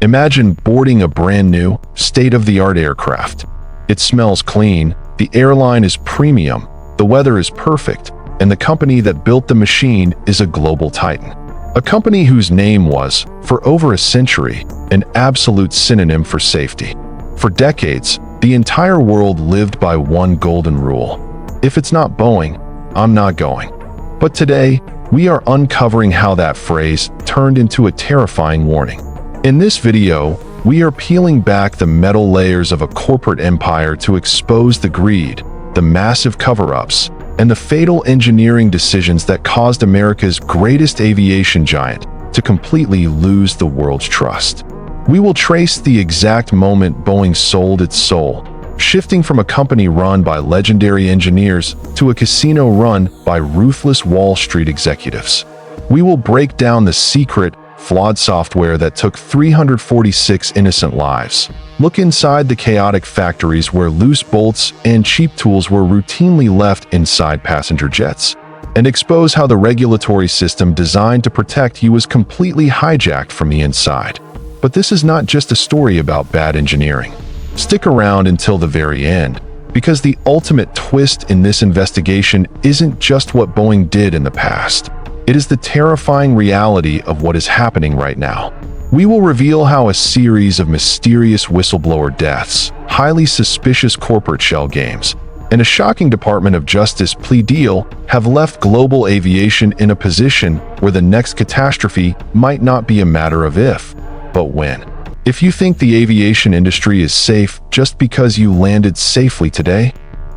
Imagine boarding a brand new, state-of-the-art aircraft. It smells clean, the airline is premium, the weather is perfect, and the company that built the machine is a global titan. A company whose name was, for over a century, an absolute synonym for safety. For decades, the entire world lived by one golden rule. If it's not Boeing, I'm not going. But today, we are uncovering how that phrase turned into a terrifying warning. In this video, we are peeling back the metal layers of a corporate empire to expose the greed, the massive cover-ups, and the fatal engineering decisions that caused America's greatest aviation giant to completely lose the world's trust. We will trace the exact moment Boeing sold its soul, shifting from a company run by legendary engineers to a casino run by ruthless Wall Street executives. We will break down the secret, flawed software that took 346 innocent lives, look inside the chaotic factories where loose bolts and cheap tools were routinely left inside passenger jets, and expose how the regulatory system designed to protect you was completely hijacked from the inside. But this is not just a story about bad engineering. Stick around until the very end, because the ultimate twist in this investigation isn't just what Boeing did in the past. It is the terrifying reality of what is happening right now. We will reveal how a series of mysterious whistleblower deaths, highly suspicious corporate shell games, and a shocking Department of Justice plea deal have left global aviation in a position where the next catastrophe might not be a matter of if, but when. If you think the aviation industry is safe just because you landed safely today,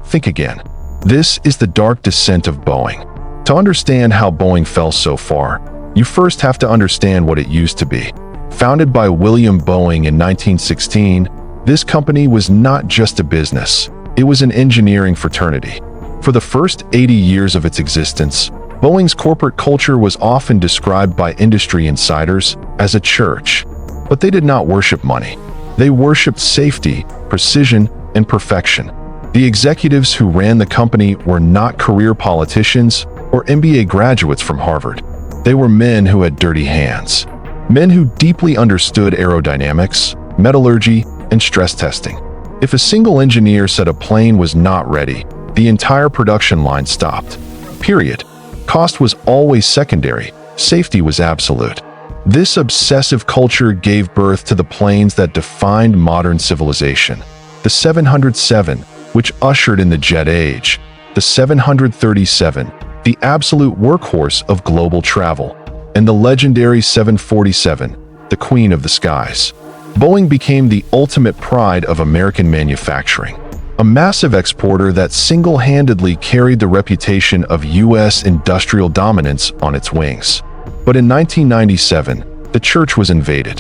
think again. This is the dark descent of Boeing. To understand how Boeing fell so far, you first have to understand what it used to be. Founded by William Boeing in 1916, this company was not just a business, it was an engineering fraternity. For the first 80 years of its existence, Boeing's corporate culture was often described by industry insiders as a church. But they did not worship money. They worshipped safety, precision, and perfection. The executives who ran the company were not career politicians or MBA graduates from Harvard. They were men who had dirty hands. Men who deeply understood aerodynamics, metallurgy, and stress testing. If a single engineer said a plane was not ready, the entire production line stopped. Period. Cost was always secondary. Safety was absolute. This obsessive culture gave birth to the planes that defined modern civilization. The 707, which ushered in the jet age. The 737, the absolute workhorse of global travel. And the legendary 747, the queen of the skies. Boeing became the ultimate pride of American manufacturing. A massive exporter that single-handedly carried the reputation of U.S. industrial dominance on its wings. But in 1997, the church was invaded.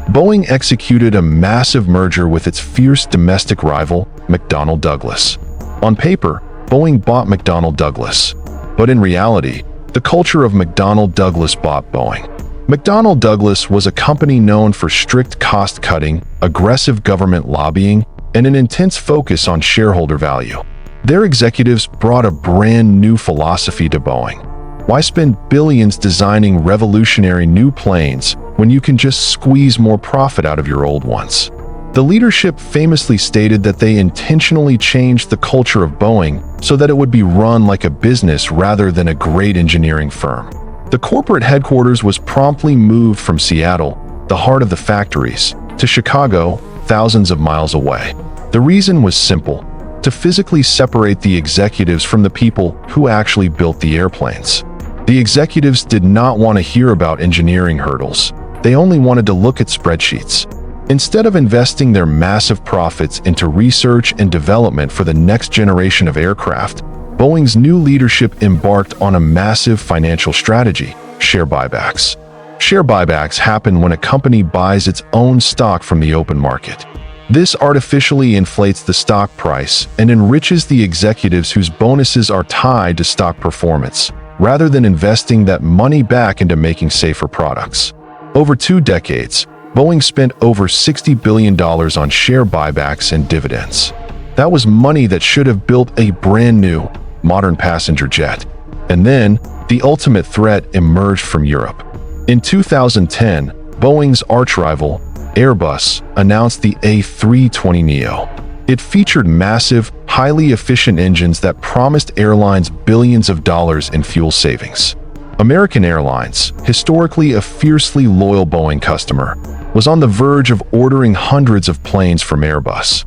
Boeing executed a massive merger with its fierce domestic rival, McDonnell Douglas. On paper, Boeing bought McDonnell Douglas. But in reality, the culture of McDonnell Douglas bought Boeing. McDonnell Douglas was a company known for strict cost-cutting, aggressive government lobbying, and an intense focus on shareholder value. Their executives brought a brand new philosophy to Boeing. Why spend billions designing revolutionary new planes when you can just squeeze more profit out of your old ones? The leadership famously stated that they intentionally changed the culture of Boeing so that it would be run like a business rather than a great engineering firm. The corporate headquarters was promptly moved from Seattle, the heart of the factories, to Chicago, thousands of miles away. The reason was simple: to physically separate the executives from the people who actually built the airplanes. The executives did not want to hear about engineering hurdles. They only wanted to look at spreadsheets. Instead of investing their massive profits into research and development for the next generation of aircraft, Boeing's new leadership embarked on a massive financial strategy: share buybacks. Share buybacks happen when a company buys its own stock from the open market. This artificially inflates the stock price and enriches the executives whose bonuses are tied to stock performance, rather than investing that money back into making safer products. Over 2 decades, Boeing spent over $60 billion on share buybacks and dividends. That was money that should have built a brand new, modern passenger jet. And then, the ultimate threat emerged from Europe. In 2010, Boeing's archrival, Airbus announced the A320neo. It featured massive, highly efficient engines that promised airlines billions of dollars in fuel savings. American Airlines, historically a fiercely loyal Boeing customer, was on the verge of ordering hundreds of planes from Airbus.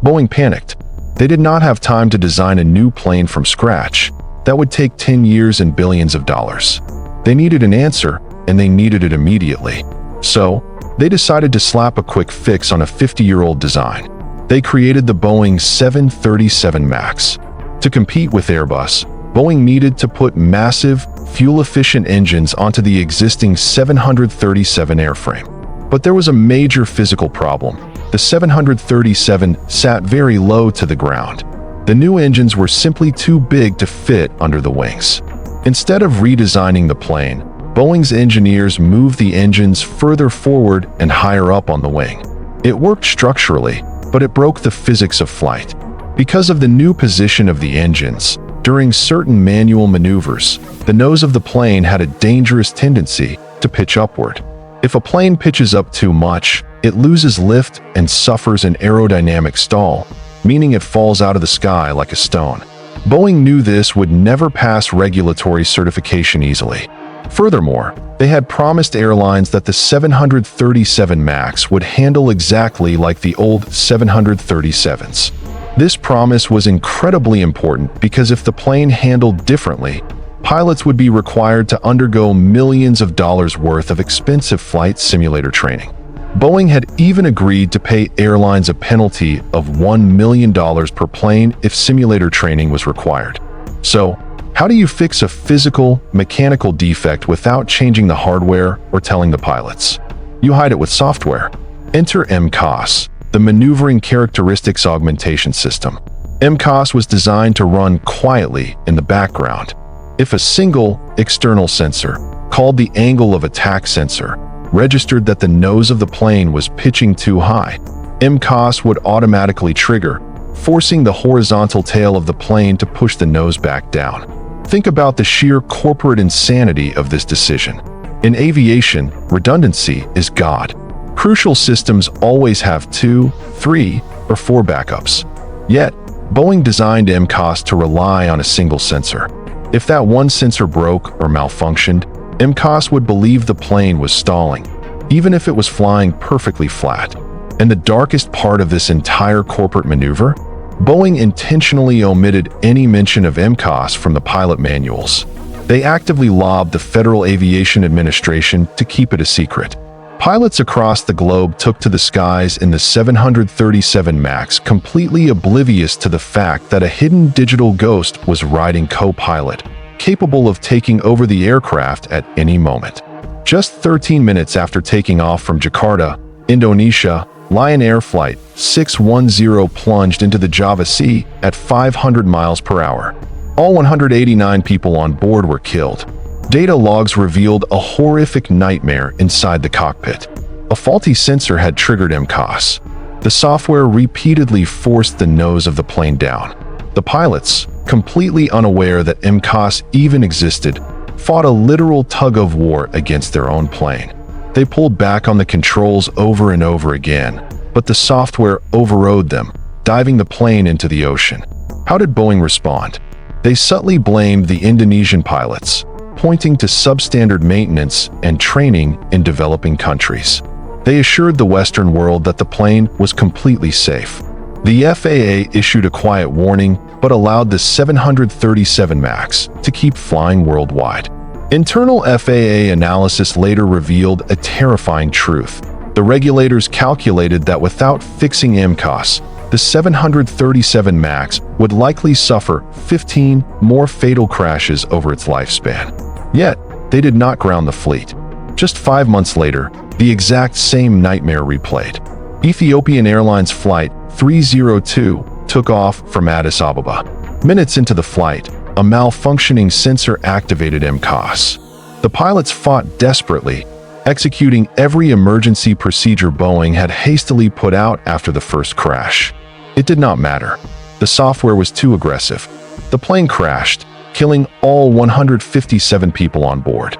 Boeing panicked. They did not have time to design a new plane from scratch. That would take 10 years and billions of dollars. They needed an answer, and they needed it immediately. So, they decided to slap a quick fix on a 50-year-old design. They created the Boeing 737 MAX. To compete with Airbus, Boeing needed to put massive, fuel-efficient engines onto the existing 737 airframe. But there was a major physical problem. The 737 sat very low to the ground. The new engines were simply too big to fit under the wings. Instead of redesigning the plane, Boeing's engineers moved the engines further forward and higher up on the wing. It worked structurally, but it broke the physics of flight. Because of the new position of the engines, during certain manual maneuvers, the nose of the plane had a dangerous tendency to pitch upward. If a plane pitches up too much, it loses lift and suffers an aerodynamic stall, meaning it falls out of the sky like a stone. Boeing knew this would never pass regulatory certification easily. Furthermore, they had promised airlines that the 737 MAX would handle exactly like the old 737s. This promise was incredibly important because if the plane handled differently, pilots would be required to undergo millions of dollars worth of expensive flight simulator training. Boeing had even agreed to pay airlines a penalty of $1 million per plane if simulator training was required. So, how do you fix a physical, mechanical defect without changing the hardware or telling the pilots? You hide it with software. Enter MCAS, the Maneuvering Characteristics Augmentation System. MCAS was designed to run quietly in the background. If a single external sensor, called the angle of attack sensor, registered that the nose of the plane was pitching too high, MCAS would automatically trigger, forcing the horizontal tail of the plane to push the nose back down. Think about the sheer corporate insanity of this decision. In aviation, redundancy is God. Crucial systems always have 2, 3, or 4 backups. Yet, Boeing designed MCAS to rely on a single sensor. If that one sensor broke or malfunctioned, MCAS would believe the plane was stalling, even if it was flying perfectly flat. And the darkest part of this entire corporate maneuver? Boeing intentionally omitted any mention of MCAS from the pilot manuals. They actively lobbied the Federal Aviation Administration to keep it a secret. Pilots across the globe took to the skies in the 737 MAX completely oblivious to the fact that a hidden digital ghost was riding co-pilot, capable of taking over the aircraft at any moment. Just 13 minutes after taking off from Jakarta, Indonesia, Lion Air Flight 610 plunged into the Java Sea at 500 miles per hour. All 189 people on board were killed. Data logs revealed a horrific nightmare inside the cockpit. A faulty sensor had triggered MCAS. The software repeatedly forced the nose of the plane down. The pilots, completely unaware that MCAS even existed, fought a literal tug-of-war against their own plane. They pulled back on the controls over and over again, but the software overrode them, diving the plane into the ocean. How did Boeing respond? They subtly blamed the Indonesian pilots, pointing to substandard maintenance and training in developing countries. They assured the Western world that the plane was completely safe. The FAA issued a quiet warning, but allowed the 737 MAX to keep flying worldwide. Internal FAA analysis later revealed a terrifying truth. The regulators calculated that without fixing MCAS, the 737 MAX would likely suffer 15 more fatal crashes over its lifespan. Yet, they did not ground the fleet. Just 5 months later, the exact same nightmare replayed. Ethiopian Airlines Flight 302 took off from Addis Ababa. Minutes into the flight, a malfunctioning sensor activated MCAS. The pilots fought desperately, executing every emergency procedure Boeing had hastily put out after the first crash. It did not matter. The software was too aggressive. The plane crashed, killing all 157 people on board.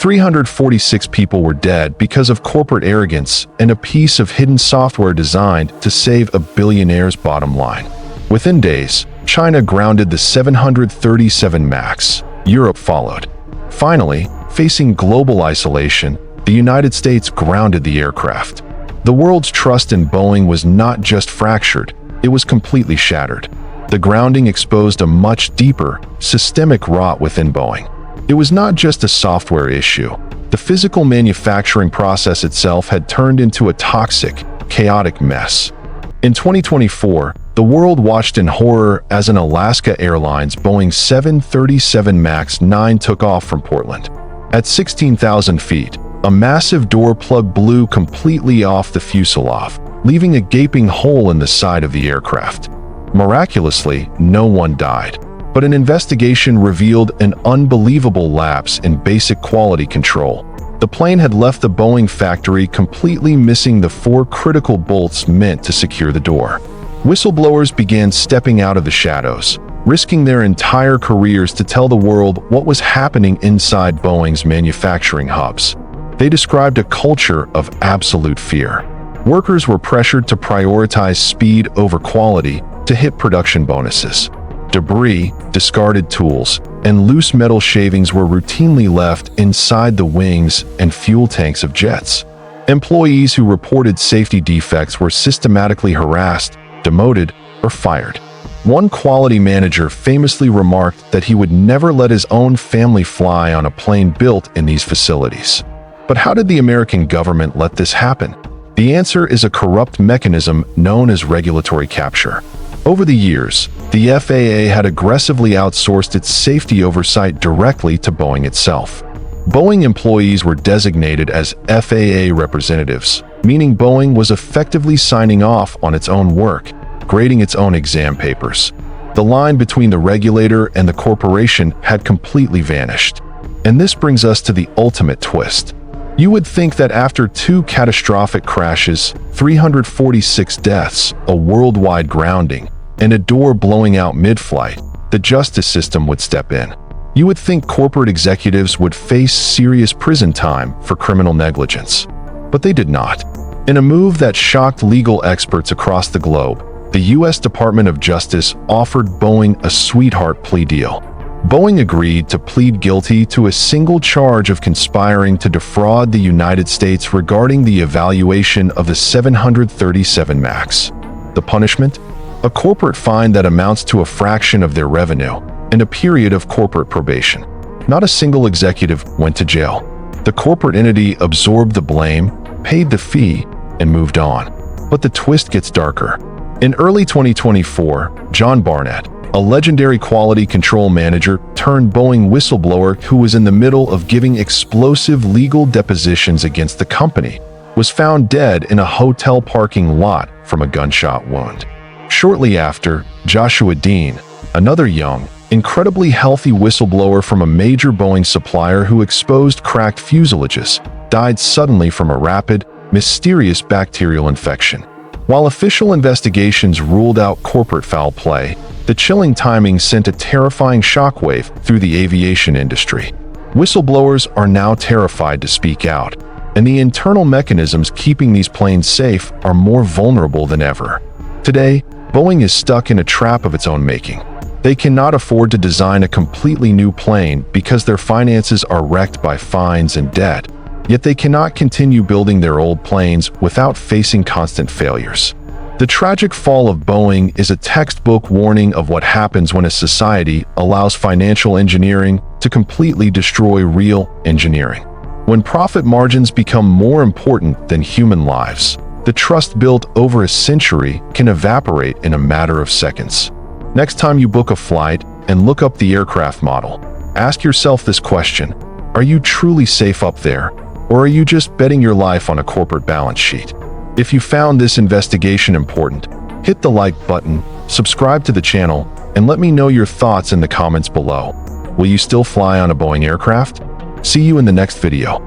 346 people were dead because of corporate arrogance and a piece of hidden software designed to save a billionaire's bottom line. Within days, China grounded the 737 MAX. Europe followed. Finally, facing global isolation, the United States grounded the aircraft. The world's trust in Boeing was not just fractured, it was completely shattered. The grounding exposed a much deeper, systemic rot within Boeing. It was not just a software issue. The physical manufacturing process itself had turned into a toxic, chaotic mess. In 2024, the world watched in horror as an Alaska Airlines Boeing 737 MAX 9 took off from Portland. At 16,000 feet, a massive door plug blew completely off the fuselage, leaving a gaping hole in the side of the aircraft. Miraculously, no one died, but an investigation revealed an unbelievable lapse in basic quality control. The plane had left the Boeing factory completely missing the 4 critical bolts meant to secure the door. Whistleblowers began stepping out of the shadows, risking their entire careers to tell the world what was happening inside Boeing's manufacturing hubs. They described a culture of absolute fear. Workers were pressured to prioritize speed over quality to hit production bonuses. Debris, discarded tools, and loose metal shavings were routinely left inside the wings and fuel tanks of jets. Employees who reported safety defects were systematically harassed, demoted, or fired. One quality manager famously remarked that he would never let his own family fly on a plane built in these facilities. But how did the American government let this happen? The answer is a corrupt mechanism known as regulatory capture. Over the years, the FAA had aggressively outsourced its safety oversight directly to Boeing itself. Boeing employees were designated as FAA representatives, meaning Boeing was effectively signing off on its own work, grading its own exam papers. The line between the regulator and the corporation had completely vanished. And this brings us to the ultimate twist. You would think that after 2 catastrophic crashes, 346 deaths, a worldwide grounding, and a door blowing out mid-flight, the justice system would step in. You would think corporate executives would face serious prison time for criminal negligence. But they did not. In a move that shocked legal experts across the globe, the U.S. Department of Justice offered Boeing a sweetheart plea deal. Boeing agreed to plead guilty to a single charge of conspiring to defraud the United States regarding the evaluation of the 737 MAX. The punishment? A corporate fine that amounts to a fraction of their revenue, and a period of corporate probation. Not a single executive went to jail. The corporate entity absorbed the blame, paid the fee, and moved on. But the twist gets darker. In early 2024, John Barnett, a legendary quality control manager turned Boeing whistleblower who was in the middle of giving explosive legal depositions against the company, was found dead in a hotel parking lot from a gunshot wound. Shortly after, Joshua Dean, another young, incredibly healthy whistleblower from a major Boeing supplier who exposed cracked fuselages, died suddenly from a rapid, mysterious bacterial infection. While official investigations ruled out corporate foul play, the chilling timing sent a terrifying shockwave through the aviation industry. Whistleblowers are now terrified to speak out, and the internal mechanisms keeping these planes safe are more vulnerable than ever. Today, Boeing is stuck in a trap of its own making. They cannot afford to design a completely new plane because their finances are wrecked by fines and debt, yet they cannot continue building their old planes without facing constant failures. The tragic fall of Boeing is a textbook warning of what happens when a society allows financial engineering to completely destroy real engineering. When profit margins become more important than human lives, the trust built over a century can evaporate in a matter of seconds. Next time you book a flight and look up the aircraft model, ask yourself this question: are you truly safe up there, or are you just betting your life on a corporate balance sheet? If you found this investigation important, hit the like button, subscribe to the channel, and let me know your thoughts in the comments below. Will you still fly on a Boeing aircraft? See you in the next video.